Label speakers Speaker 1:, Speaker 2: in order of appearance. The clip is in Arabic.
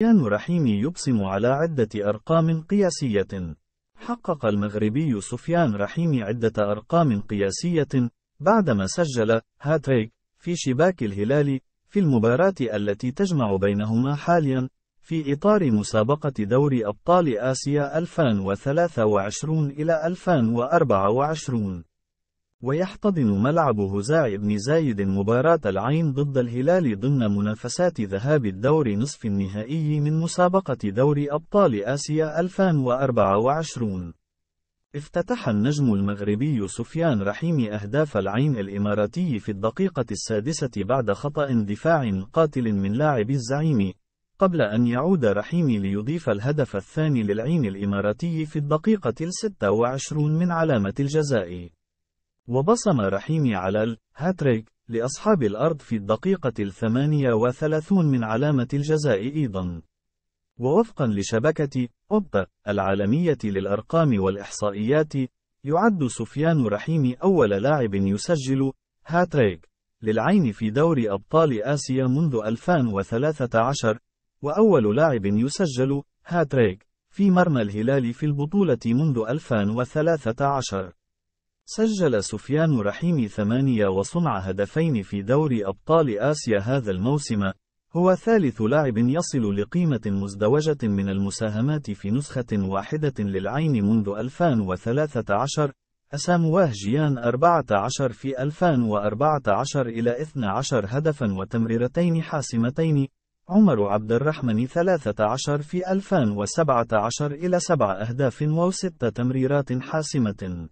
Speaker 1: سفيان رحيمي يبصم على عدة أرقام قياسية. حقق المغربي سفيان رحيمي عدة أرقام قياسية بعدما سجل هاتريك في شباك الهلال في المباراة التي تجمع بينهما حاليا في إطار مسابقة دوري أبطال آسيا 2023 إلى 2024. ويحتضن ملعب هزاع بن زايد مباراة العين ضد الهلال ضمن منافسات ذهاب الدور نصف النهائي من مسابقة دوري أبطال آسيا 2024. افتتح النجم المغربي سفيان رحيمي أهداف العين الإماراتي في الدقيقة السادسة بعد خطأ دفاع قاتل من لاعب الزعيم، قبل أن يعود رحيمي ليضيف الهدف الثاني للعين الإماراتي في الدقيقة 26 من علامة الجزاء. وبصم رحيمي على الهاتريك لأصحاب الأرض في الدقيقة 38 من علامة الجزاء أيضا. ووفقا لشبكة أوبتا العالمية للأرقام والإحصائيات، يعد سفيان رحيمي أول لاعب يسجل هاتريك للعين في دوري أبطال آسيا منذ 2013، وأول لاعب يسجل هاتريك في مرمى الهلال في البطولة منذ 2013. سجل سفيان رحيمي 8 وصنع هدفين في دوري أبطال آسيا هذا الموسم. هو ثالث لاعب يصل لقيمة مزدوجة من المساهمات في نسخة واحدة للعين منذ 2013. أسامواه جيان 14 في 2014 إلى 12 هدفا وتمريرتين حاسمتين. عمر عبد الرحمن 13 في 2017 إلى 7 أهداف و6 تمريرات حاسمة.